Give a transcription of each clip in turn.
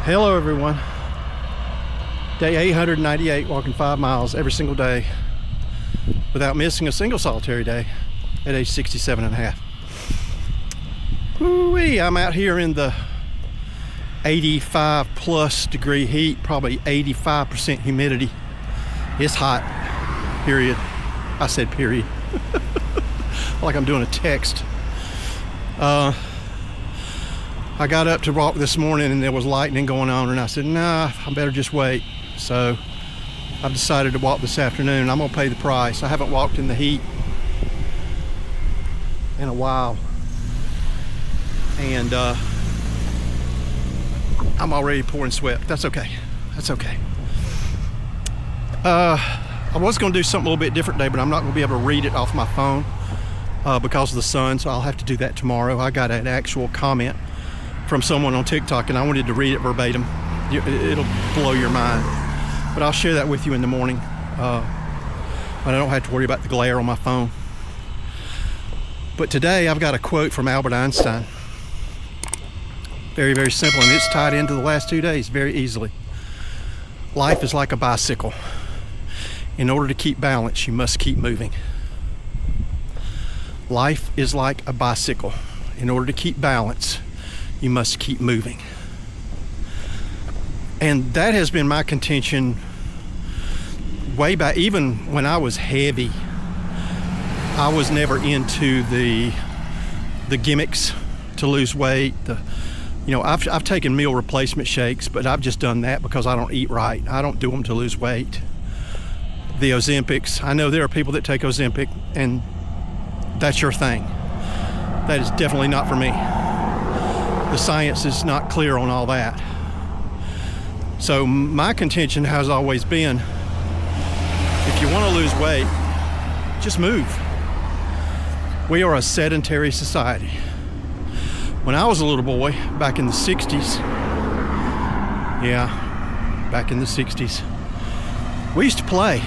Hello everyone. Day 898, walking 5 miles every single day without missing a single solitary day at age 67 and a half. Woo-wee, I'm out here in the 85 plus degree heat, probably 85% humidity. It's hot, period. I said period. Like I'm doing a text. I got up to walk this morning and there was lightning going on, and I said, nah, I better just wait. So I've decided to walk this afternoon. I'm gonna pay the price. I haven't walked in the heat in a while, and I'm already pouring sweat. That's okay. That's okay. I was gonna do something a little bit different today, but I'm not gonna be able to read it off my phone because of the sun, so I'll have to do that tomorrow. I got an actual comment from someone on TikTok and I wanted to read it verbatim. It'll blow your mind, but I'll share that with you in the morning. But I don't have to worry about the glare on my phone. But today I've got a quote from Albert Einstein. Very, very simple, and it's tied into the last 2 days very easily. Life is like a bicycle. In order to keep balance, you must keep moving. Life is like a bicycle. In order to keep balance, you must keep moving. And that has been my contention way back. Even when I was heavy, I was never into the gimmicks to lose weight. I've taken meal replacement shakes, but I've just done that because I don't eat right. I don't do them to lose weight. The Ozempics, I know there are people that take Ozempic and that's your thing. That is definitely not for me. The science is not clear on all that. So my contention has always been, if you want to lose weight, just move. We are a sedentary society. When I was a little boy, back in the 60s, back in the 60s, we used to play.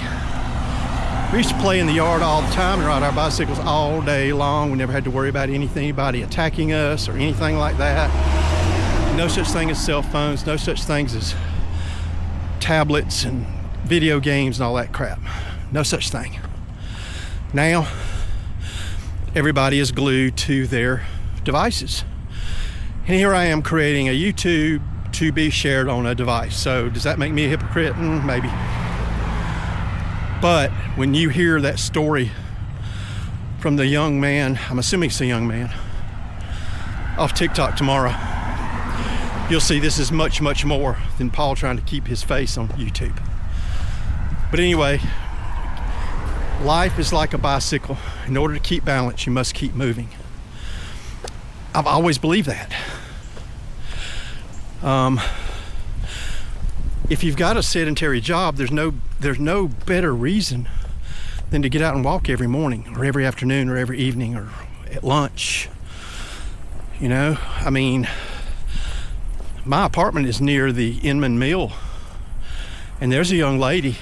We used to play in the yard all the time and ride our bicycles all day long. We never had to worry about anybody attacking us or anything like that. No such thing as cell phones, no such things as tablets and video games and all that crap. No such thing. Now, everybody is glued to their devices. And here I am creating a YouTube to be shared on a device. So does that make me a hypocrite? Maybe. But when you hear that story from the young man, I'm assuming it's a young man, off TikTok tomorrow, you'll see this is much, much more than Paul trying to keep his face on YouTube. But anyway, life is like a bicycle. In order to keep balance, you must keep moving. I've always believed that. If you've got a sedentary job, there's no better reason than to get out and walk every morning or every afternoon or every evening or at lunch. I mean, my apartment is near the Inman Mill, and there's a young lady,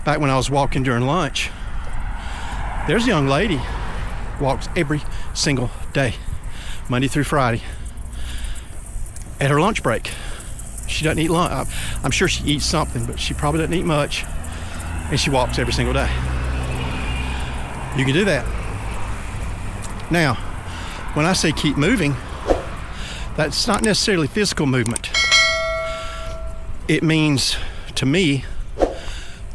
back when I was walking during lunch, there's a young lady walks every single day, Monday through Friday, at her lunch break. She doesn't eat lunch. I'm sure she eats something, but she probably doesn't eat much. And she walks every single day. You can do that. Now, when I say keep moving, that's not necessarily physical movement. It means, to me,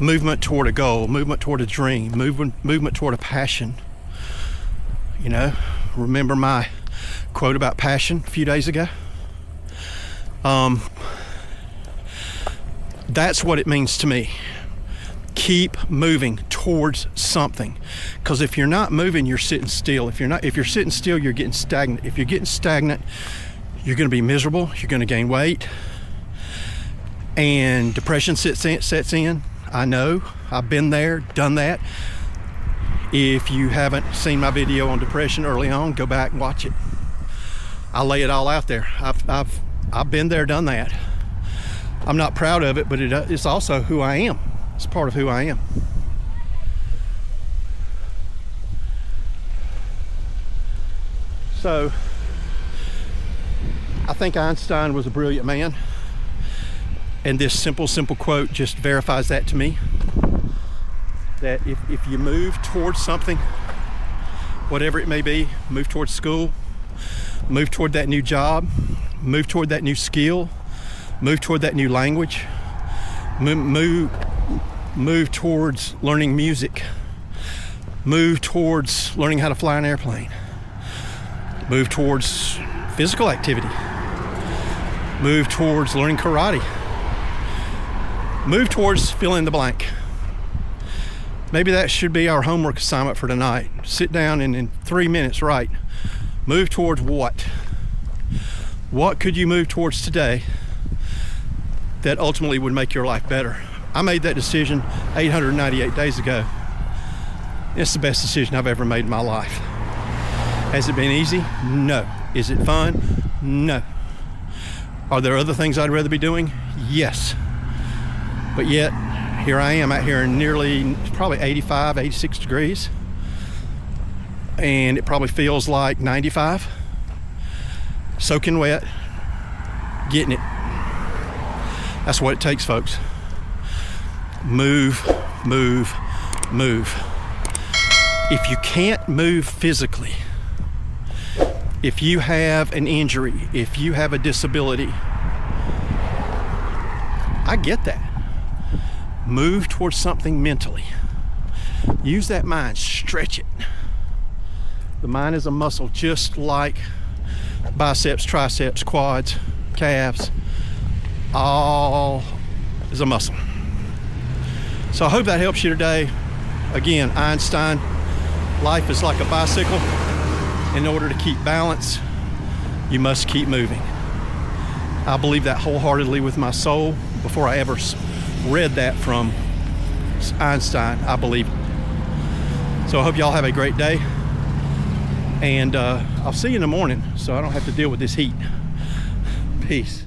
movement toward a goal, movement toward a dream, movement toward a passion. Remember my quote about passion a few days ago? That's what it means to me. Keep moving towards something, because if you're not moving, you're sitting still. If you're sitting still, you're getting stagnant. If you're getting stagnant, you're going to be miserable. You're going to gain weight, and depression sets in. I know. I've been there, done that. If you haven't seen my video on depression early on, go back and watch it. I lay it all out there. I've been there, done that. I'm not proud of it, but it's also who I am. It's part of who I am. So I think Einstein was a brilliant man. And this simple quote just verifies that to me. That if you move towards something, whatever it may be, move towards school, move toward that new job, move toward that new skill, move toward that new language, move towards learning music, move towards learning how to fly an airplane, move towards physical activity, move towards learning karate, move towards fill in the blank. Maybe that should be our homework assignment for tonight. Sit down and in 3 minutes write, move towards what? What could you move towards today that ultimately would make your life better? I made that decision 898 days ago. It's the best decision I've ever made in my life. Has it been easy? No. Is it fun? No. Are there other things I'd rather be doing? Yes. But yet, here I am out here in nearly probably 85, 86 degrees. And it probably feels like 95. Soaking wet. Getting it. That's what it takes, folks. Move, move, move. If you can't move physically, if you have an injury, if you have a disability, I get that. Move towards something mentally. Use that mind, stretch it. The mind is a muscle just like biceps, triceps, quads, calves. All is a muscle. So I hope that helps you today. Again, Einstein, life is like a bicycle. In order to keep balance, you must keep moving. I believe that wholeheartedly with my soul. Before I ever read that from Einstein, I believe it. So I hope y'all have a great day. And I'll see you in the morning so I don't have to deal with this heat. Peace.